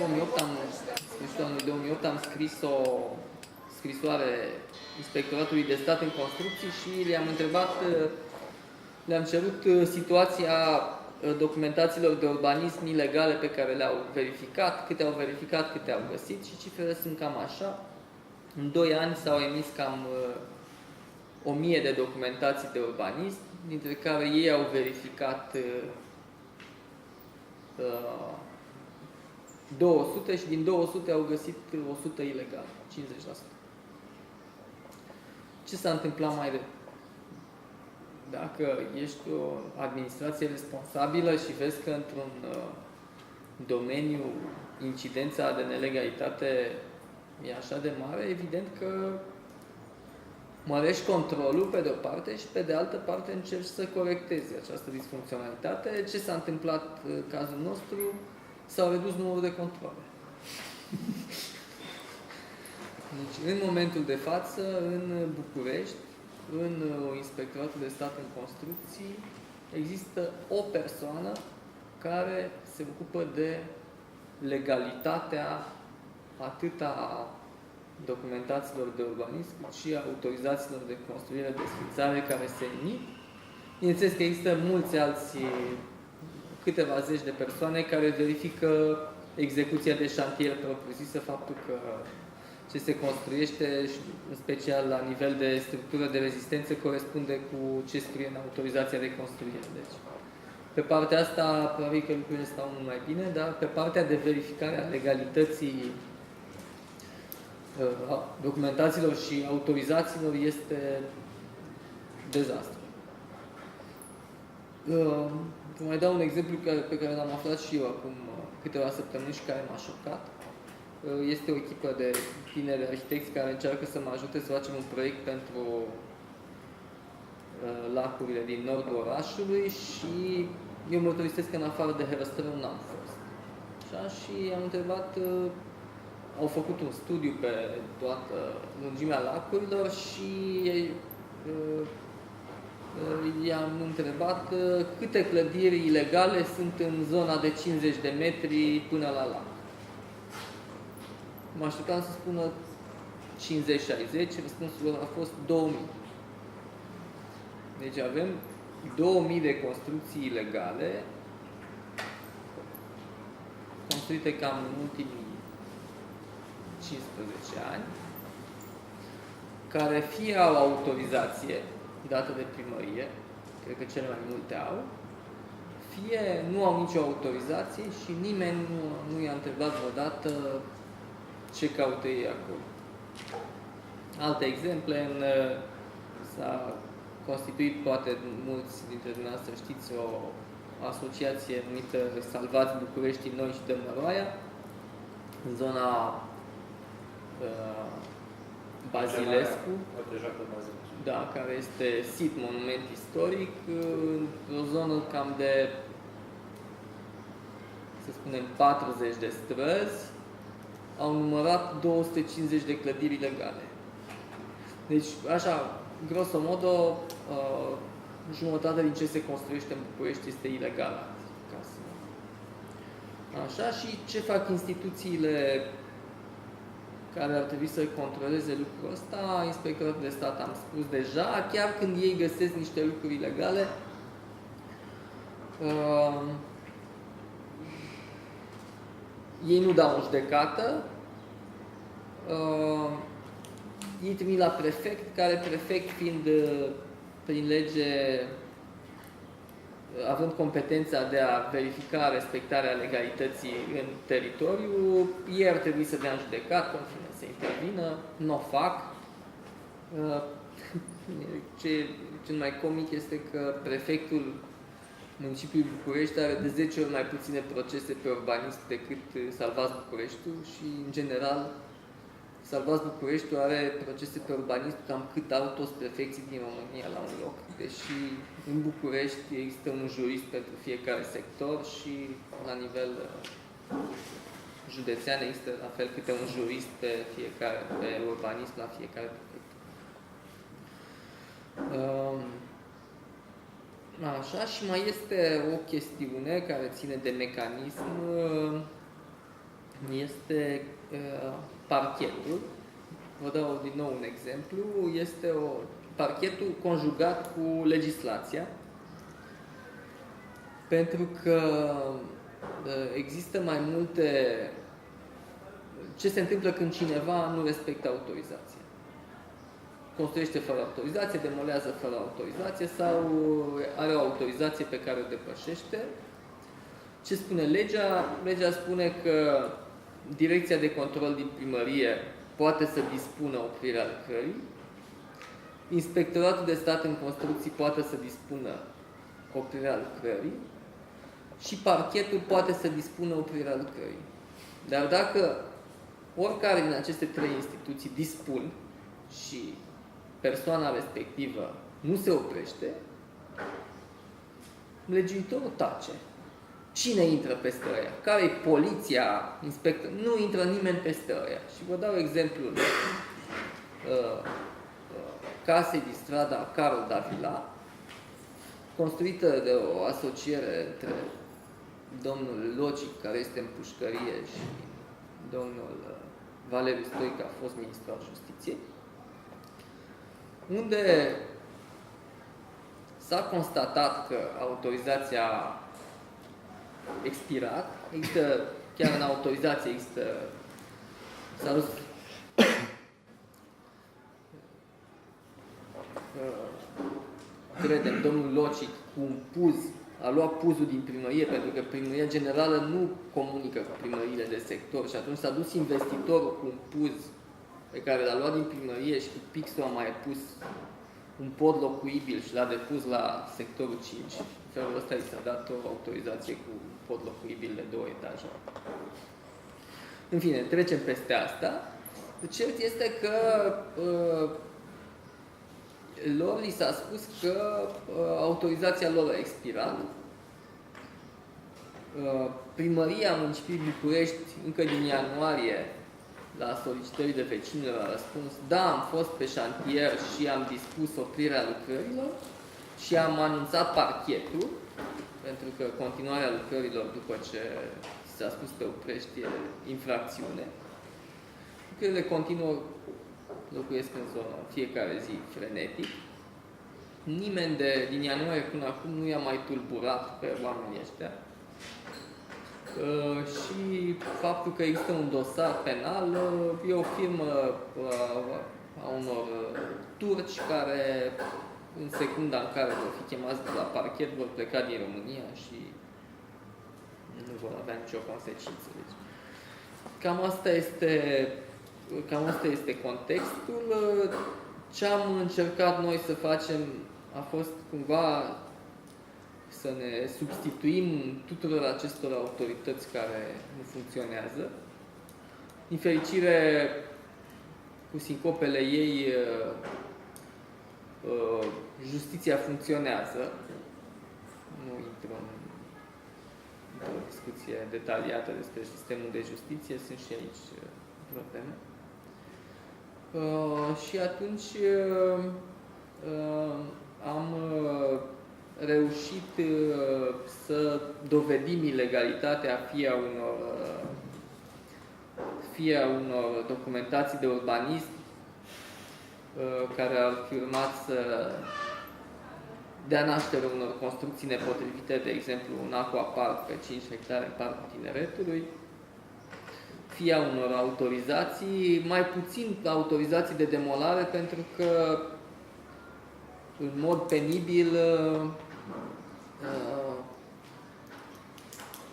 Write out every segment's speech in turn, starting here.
2008 sfârșitul anului 2008 am scris o scrisoare Inspectoratului de Stat în Construcții și le-am cerut situația documentațiilor de urbanism ilegale pe care le-au verificat, câte au verificat, câte au găsit și cifrele sunt cam așa. În 2 ani s-au emis cam 1000 de documentații de urbanism, dintre care ei au verificat 200 și din 200 au găsit 100 ilegal, 50%. Ce s-a întâmplat mai repede? Dacă ești o administrație responsabilă și vezi că într-un domeniu incidența de nelegalitate e așa de mare, evident că mărești controlul pe de o parte și pe de altă parte încerci să corectezi această disfuncționalitate. Ce s-a întâmplat în cazul nostru? S-au redus numărul de controle. Deci, în momentul de față, în București, în Inspectoratul de Stat în Construcții, există o persoană care se ocupă de legalitatea atât a documentațiilor de urbanism, cât și a autorizațiilor de construire, de sfințare care se emit. Bineînțeles că există mulți alți, câteva zeci de persoane care verifică execuția de șantier propriu-zisă, faptul că ce se construiește, în special la nivel de structură de rezistență, corespunde cu ce scrie în autorizația de construire. Deci, pe partea asta, probabil că lucrurile stau mult mai bine, dar pe partea de verificare a legalității documentațiilor și autorizațiilor este dezastru. Vă mai dau un exemplu pe care l-am aflat și eu acum câteva săptămâni și care m-a șocat. Este o echipă de tineri arhitecți care încearcă să mă ajute să facem un proiect pentru lacurile din nordul orașului și eu mărturisesc că în afară de Herăstrău n-am fost. Așa, și am întrebat, au făcut un studiu pe toată lungimea lacurilor și i-am întrebat câte clădiri ilegale sunt în zona de 50 de metri până la lac. Mă așteptam să spună 50-60, răspunsul a fost 2000. Deci avem 2000 de construcții ilegale construite cam în ultimii 15 ani, care fie au autorizație dată de primărie, cred că cele mai multe au, fie nu au nicio autorizație și nimeni nu i-a întrebat vreodată ce caută ei acolo. Alte exemple, s-a constituit, poate mulți dintre dumneavoastră știți, o asociație numită Salvați Bucureștii Noi și Dămăroaia, în zona Bazilescu, da, care este sit monument istoric, o zonă cam de, să spunem, 40 de străzi, au numărat 250 de clădiri ilegale. Deci, așa, grosomodo, jumătate din ce se construiește în București este ilegal. Așa, și ce fac instituțiile care ar trebui să controleze lucrul ăsta? Inspectoratul de Stat, am spus deja, chiar când ei găsesc niște lucruri ilegale, ei nu dau în judecată, ei trimit la prefect, care prefect fiind prin lege, având competența de a verifica respectarea legalității în teritoriu, ei ar trebui să dea în judecată, în fine, să intervină, nu o fac. Ce mai comic este că prefectul municipiului București are de 10 ori mai puține procese pe urbanism decât Salvați Bucureștiul și, în general, Salvați Bucureștiul are procese pe urbanism cam cât au toți prefecții din România la un loc. Deși în București există un jurist pentru fiecare sector și la nivel județean există la fel câte un jurist pe urbanism la fiecare prefect. Așa, și mai este o chestiune care ține de mecanism. este parchetul. Vă dau din nou un exemplu. Este parchetul conjugat cu legislația, pentru că există mai multe... Ce se întâmplă când cineva nu respectă autorizația? Construiește fără autorizație, demolează fără autorizație sau are o autorizație pe care o depășește. Ce spune legea? Legea spune că Direcția de Control din Primărie poate să dispună oprirea lucrării, Inspectoratul de Stat în Construcții poate să dispună oprirea lucrării și parchetul poate să dispună oprirea lucrării. Dar dacă oricare din aceste trei instituții dispun și persoana respectivă nu se oprește, legiuitorul tace. Cine intră peste ăia? Care-i poliția, inspector? Nu intră nimeni peste ăia. Și vă dau exemplul casei din strada Carol Davila, construită de o asociere între domnul Locic, care este în pușcărie, și domnul Valeriu Stoica, a fost ministru al Justiției, unde s-a constatat că autorizația a expirat. Există, chiar în autorizație există, s-a dus credem, domnul Locic cu un puz, a luat puzul din primărie, pentru că primăria generală nu comunică cu primăriile de sector și atunci s-a dus investitorul cu un puz pe care l-a luat din primărie și cu pixul a mai pus un pod locuibil și l-a depus la sectorul 5. În felul ăsta i s-a dat o autorizație cu un pod locuibil de 2 etaje. În fine, trecem peste asta. Cert este că lor li s-a spus că autorizația lor a expirat. Primăria Municipiului București, încă din ianuarie, la solicitările vecinilor, a răspuns: da, am fost pe șantier și am dispus oprirea lucrărilor și am anunțat parchetul, pentru că continuarea lucrărilor după ce s-a spus că oprești e infracțiune. Lucrările continuă, locuiesc în zonă fiecare zi frenetic. Nimeni din ianuarie până acum nu i-a mai tulburat pe oamenii ăștia. Și faptul că există un dosar penal e o firmă a unor turci care, în secunda în care vor fi chemați de la parchet, vor pleca din România și nu vor avea nicio consecință. Deci, cam asta este contextul. Ce am încercat noi să facem a fost cumva să ne substituim tuturor acestor autorități care nu funcționează. Din fericire, cu sincopele ei, justiția funcționează. Nu intru într-o discuție detaliată despre sistemul de justiție, sunt și aici probleme. Și atunci am reușit să dovedim ilegalitatea fie a unor documentații de urbanism care ar fi urmat să dea naștere unor construcții nepotrivite, de exemplu un aquapark pe 5 hectare în Parcul Tineretului, fie a unor autorizații, mai puțin autorizații de demolare, pentru că în mod penibil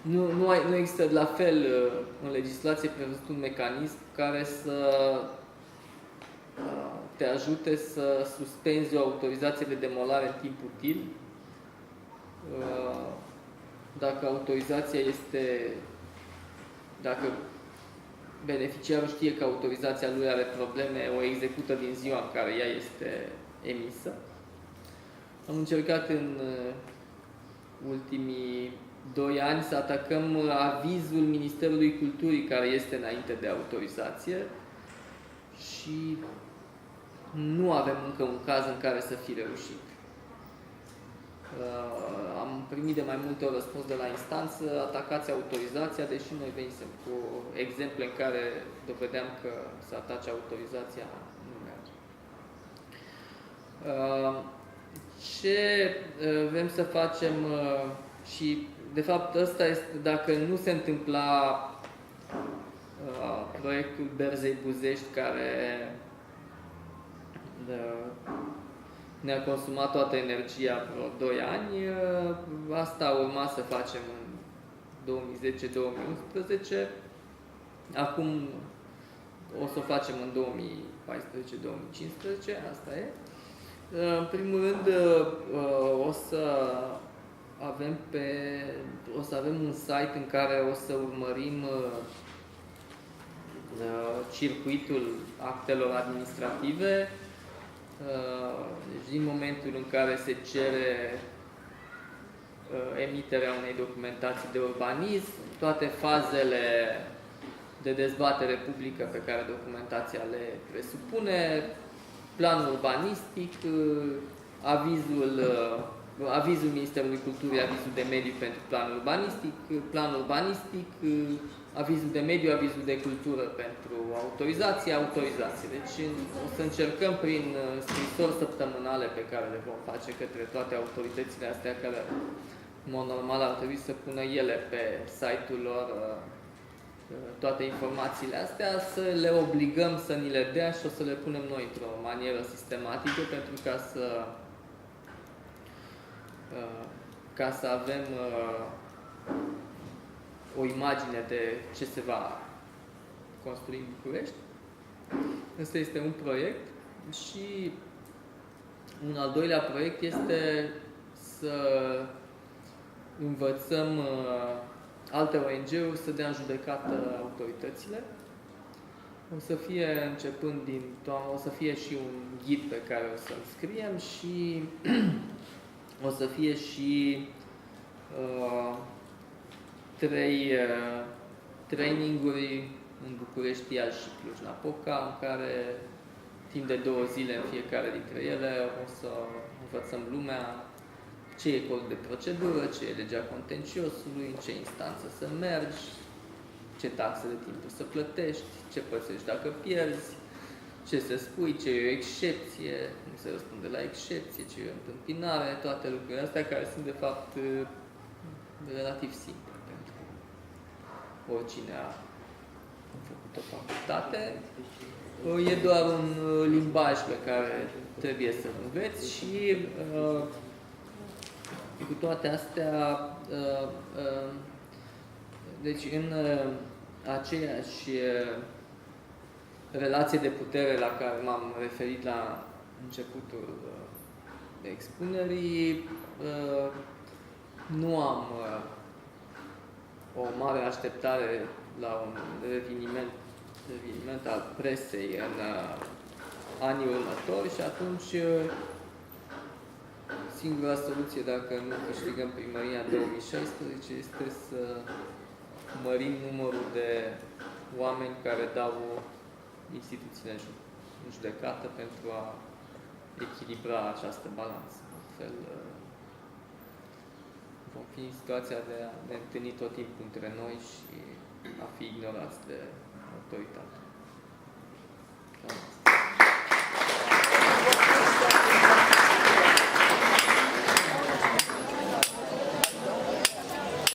nu există la fel în legislație prevăzut un mecanism care să te ajute să suspenzi o autorizație de demolare în timp util. Dacă autorizația dacă beneficiarul știe că autorizația lui are probleme, o execută din ziua în care ea este emisă. Am încercat în ultimii 2 ani să atacăm avizul Ministerului Culturii, care este înainte de autorizație, și nu avem încă un caz în care să fi reușit. Am primit de mai multe ori răspuns de la instanță, atacați autorizația, deși noi venisem cu exemple în care dovedeam că să atace autorizația nu merge. Ce vrem să facem și, de fapt, ăsta este, dacă nu se întâmpla proiectul Berzei Buzești, care ne-a consumat toată energia vreo 2 ani, asta urma să facem în 2010-2011, acum o să o facem în 2014-2015, asta e. În primul rând, o să avem un site în care o să urmărim circuitul actelor administrative. Deci, din momentul în care se cere emiterea unei documentații de urbanism, toate fazele de dezbatere publică pe care documentația le presupune, planul urbanistic, avizul Ministerului Culturii, avizul de mediu pentru planul urbanistic, avizul de mediu, avizul de cultură pentru autorizație. Deci o să încercăm prin scrisori săptămânale pe care le vom face către toate autoritățile astea, care în mod normal ar trebui să pună ele pe site-ul lor toate informațiile astea, să le obligăm să ni le dea și o să le punem noi într-o manieră sistematică, pentru ca să avem o imagine de ce se va construi în București. Ăsta este un proiect și un al doilea proiect este să învățăm alte ONG-uri să dea în judecată autoritățile. O să fie, începând din toamnă, o să fie și un ghid pe care o să-l scriem și o să fie și 3 traininguri în București, Iași și Cluj-Napoca, în care timp de 2 zile în fiecare dintre ele o să învățăm lumea ce e codul de procedură, ce e legea contenciosului, în ce instanță să mergi, ce taxe de timpul să plătești, ce pățești dacă pierzi, ce să spui, ce e o excepție, cum se răspunde la excepție, ce e o întâmpinare, toate lucrurile astea care sunt de fapt relativ simple pentru oricine a făcut o facultate. E doar un limbaj pe care trebuie să-l înveți și cu toate astea, deci în aceeași relație de putere la care m-am referit la începutul expunerii, nu am o mare așteptare la un reveniment al presei în anii următori și atunci singura soluție, dacă nu câștigăm primăria în 2016, este să mărim numărul de oameni care dau instituțiile în judecată pentru a echilibra această balanță. Altfel, vom fi în situația de a ne întâlni tot timpul între noi și a fi ignorați de autoritate.